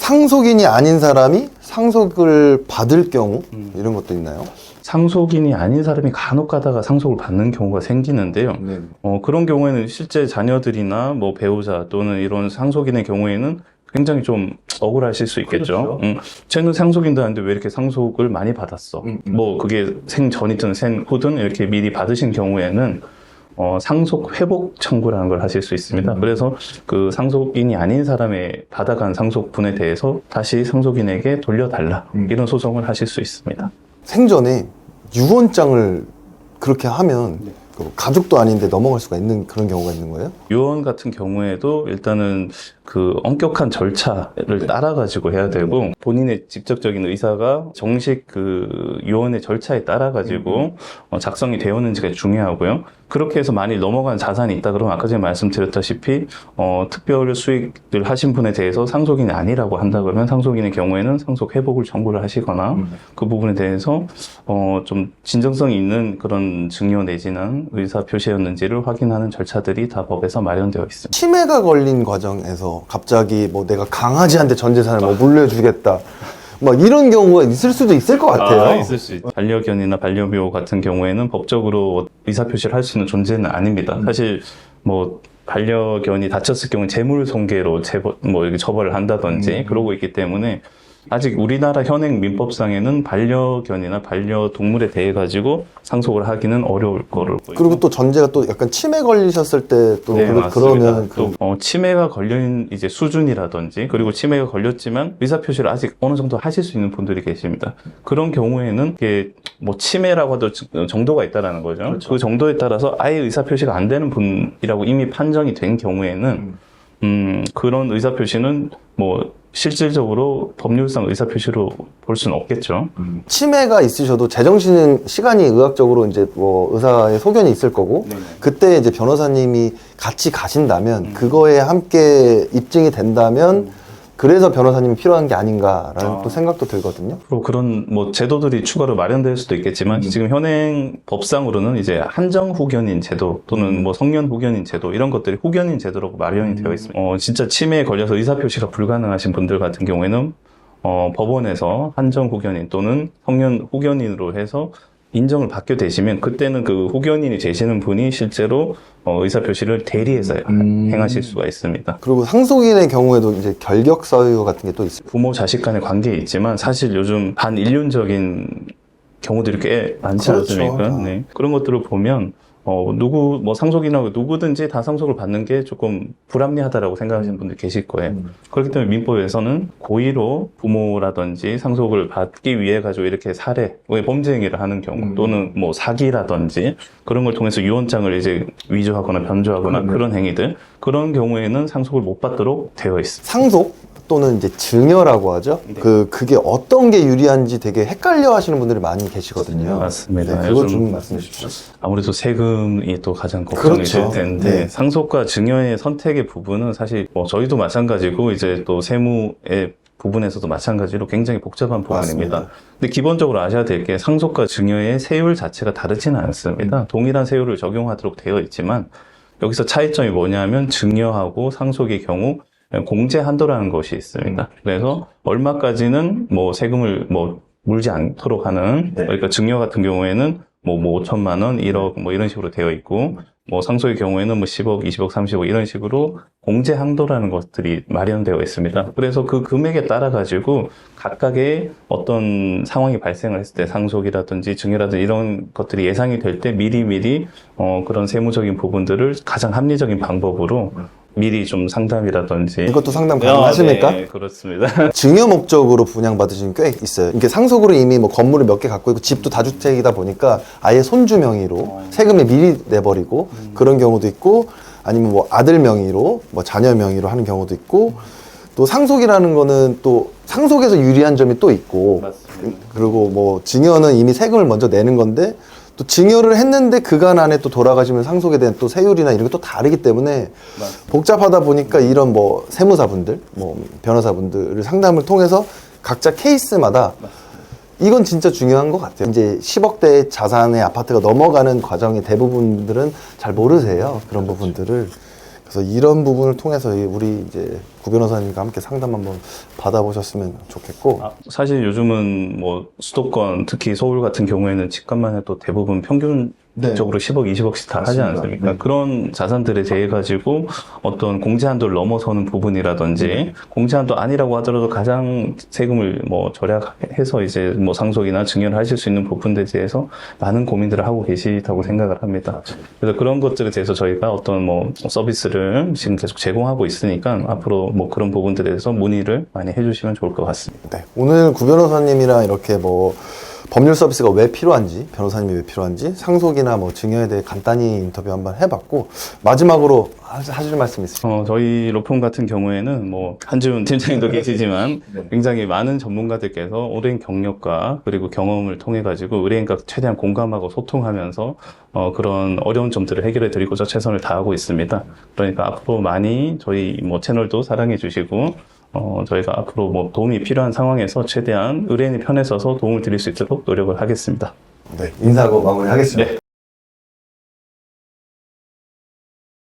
상속인이 아닌 사람이 상속을 받을 경우 이런 것도 있나요? 상속인이 아닌 사람이 간혹 가다가 상속을 받는 경우가 생기는데요. 네. 그런 경우에는 실제 자녀들이나 뭐 배우자 또는 이런 상속인의 경우에는 굉장히 좀 억울하실 수 있겠죠. 그렇죠. 쟤는 상속인도 아닌데 왜 이렇게 상속을 많이 받았어? 뭐 그게 생전이든 생후든 이렇게 미리 받으신 경우에는 상속 회복 청구라는 걸 하실 수 있습니다. 그래서 그 상속인이 아닌 사람의 받아간 상속분에 대해서 다시 상속인에게 돌려달라 이런 소송을 하실 수 있습니다. 생전에 유언장을 그렇게 하면 그 가족도 아닌데 넘어갈 수가 있는 그런 경우가 있는 거예요? 유언 같은 경우에도 일단은 그 엄격한 절차를 따라가지고 해야 되고 본인의 직접적인 의사가 정식 그 유언의 절차에 따라가지고 작성이 되었는지가 중요하고요. 그렇게 해서 만일 넘어간 자산이 있다 그러면 아까 전에 말씀드렸다시피 특별 수익을 하신 분에 대해서 상속인이 아니라고 한다 그러면 상속인의 경우에는 상속 회복을 청구를 하시거나 그 부분에 대해서 좀 진정성이 있는 그런 증여 내지는 의사 표시였는지를 확인하는 절차들이 다 법에서 마련되어 있습니다. 치매가 걸린 과정에서 갑자기 뭐 내가 강아지한테 전 재산을 뭐 물려주겠다 막 이런 경우가 있을 수도 있을 것 같아요. 있을 수 있죠. 반려견이나 반려묘 같은 경우에는 법적으로 의사표시를 할 수 있는 존재는 아닙니다. 사실 뭐 반려견이 다쳤을 경우에 재물 손괴로 뭐 이렇게 처벌을 한다든지 그러고 있기 때문에 아직 우리나라 현행 민법상에는 반려견이나 반려동물에 대해 가지고 상속을 하기는 어려울 거로 보입니다. 그리고 또 전제가 또 약간 치매 걸리셨을 때 또 네, 그러면 또 치매가 걸린 이제 수준이라든지 그리고 치매가 걸렸지만 의사표시를 아직 어느 정도 하실 수 있는 분들이 계십니다. 그런 경우에는 이게 뭐 치매라고 해도 정도가 있다라는 거죠. 그렇죠. 그 정도에 따라서 아예 의사표시가 안 되는 분이라고 이미 판정이 된 경우에는 그런 의사표시는 뭐 실질적으로 법률상 의사표시로 볼 수는 없겠죠. 치매가 있으셔도 제정신은 시간이 의학적으로 이제 뭐 의사의 소견이 있을 거고 그때 이제 변호사님이 같이 가신다면 그거에 함께 입증이 된다면 그래서 변호사님이 필요한 게 아닌가라는 또 생각도 들거든요. 그리고 그런 뭐 제도들이 추가로 마련될 수도 있겠지만 지금 현행 법상으로는 이제 한정 후견인 제도 또는 뭐 성년 후견인 제도 이런 것들이 후견인 제도라고 마련이 되어 있습니다. 진짜 치매에 걸려서 의사표시가 불가능하신 분들 같은 경우에는 법원에서 한정 후견인 또는 성년 후견인으로 해서 인정을 받게 되시면 그때는 그 후견인이 되시는 분이 실제로 의사표시를 대리해서 행하실 수가 있습니다. 그리고 상속인의 경우에도 이제 결격 사유 같은 게 또 있어요. 부모 자식 간의 관계에 있지만 사실 요즘 반인륜적인 경우들이 꽤 많지 그렇죠. 않습니까? 네. 그런 것들을 보면 뭐 상속인하고 누구든지 다 상속을 받는 게 조금 불합리하다라고 생각하시는 분들 계실 거예요. 그렇기 때문에 민법에서는 고의로 부모라든지 상속을 받기 위해 가지고 이렇게 범죄 행위를 하는 경우 또는 뭐 사기라든지 그런 걸 통해서 유언장을 이제 위조하거나 변조하거나 그런 행위들 그런 경우에는 상속을 못 받도록 되어 있습니다. 상속 또는 이제 증여라고 하죠. 그게 어떤 게 유리한지 되게 헷갈려 하시는 분들이 많이 계시거든요. 맞습니다. 네, 그거 요즘 좀 말씀해 주십시오. 아무래도 세금이 또 가장 걱정이 그렇죠. 될 텐데 네. 상속과 증여의 선택의 부분은 사실 저희도 마찬가지고 이제 또 세무의 부분에서도 마찬가지로 굉장히 복잡한 부분입니다. 맞습니다. 근데 기본적으로 아셔야 될 게 상속과 증여의 세율 자체가 다르지는 않습니다. 동일한 세율을 적용하도록 되어 있지만 여기서 차이점이 뭐냐면 증여하고 상속의 경우 공제 한도라는 것이 있습니다. 그래서 얼마까지는 뭐 세금을 뭐 물지 않도록 하는 그러니까 증여 같은 경우에는 뭐 5천만 원, 1억 뭐 이런 식으로 되어 있고 뭐 상속의 경우에는 뭐 10억, 20억, 30억 이런 식으로 공제 한도라는 것들이 마련되어 있습니다. 그래서 그 금액에 따라 가지고 각각의 어떤 상황이 발생을 했을 때 상속이라든지 증여라든지 이런 것들이 예상이 될 때 미리 그런 세무적인 부분들을 가장 합리적인 방법으로 미리 좀 상담이라든지 이것도 상담 가능하십니까? 네, 그렇습니다. 증여 목적으로 분양받으신 꽤 있어요. 이게 상속으로 이미 뭐 건물을 몇 개 갖고 있고 집도 다주택이다 보니까 아예 손주 명의로 세금을 미리 내버리고 그런 경우도 있고 아니면 뭐 아들 명의로 뭐 자녀 명의로 하는 경우도 있고 또 상속이라는 거는 또 상속에서 유리한 점이 또 있고 맞습니다. 그리고 뭐 증여는 이미 세금을 먼저 내는 건데 또 증여를 했는데 그간 안에 또 돌아가시면 상속에 대한 또 세율이나 이런 게 또 다르기 때문에 복잡하다 보니까 이런 뭐 세무사분들, 뭐 변호사분들을 상담을 통해서 각자 케이스마다 이건 진짜 중요한 것 같아요. 이제 10억대 자산의 아파트가 넘어가는 과정의 대부분들은 잘 모르세요. 그런 부분들을. 그래서 이런 부분을 통해서 우리 이제 구 변호사님과 함께 상담 한번 받아보셨으면 좋겠고. 사실 요즘은 뭐 수도권, 특히 서울 같은 경우에는 집값만 해도 대부분 평균적으로 10억, 20억씩 다 하지 맞습니다. 않습니까? 그런 자산들에 대해 가지고 어떤 공제한도를 넘어서는 부분이라든지 공제한도 아니라고 하더라도 가장 세금을 뭐 절약해서 이제 뭐 상속이나 증여를 하실 수 있는 부분들에 대해서 많은 고민들을 하고 계시다고 생각을 합니다. 그래서 그런 것들에 대해서 저희가 어떤 뭐 서비스를 지금 계속 제공하고 있으니까 앞으로 뭐 그런 부분들에 대해서 문의를 많이 해주시면 좋을 것 같습니다. 네, 오늘 구 변호사님이랑 이렇게 뭐 법률 서비스가 왜 필요한지, 변호사님이 왜 필요한지, 상속이나 뭐 증여에 대해 간단히 인터뷰 한번 해봤고, 마지막으로 하실 말씀 있으세요? 저희 로펌 같은 경우에는 뭐 한지훈 팀장님도 계시지만 굉장히 많은 전문가들께서 오랜 경력과 그리고 경험을 통해 가지고 의뢰인과 최대한 공감하고 소통하면서 그런 어려운 점들을 해결해 드리고자 최선을 다하고 있습니다. 그러니까 앞으로 많이 저희 뭐 채널도 사랑해 주시고 저희가 앞으로 뭐 도움이 필요한 상황에서 최대한 의뢰인의 편에 서서 도움을 드릴 수 있도록 노력을 하겠습니다. 네, 인사하고 마무리하겠습니다. 네,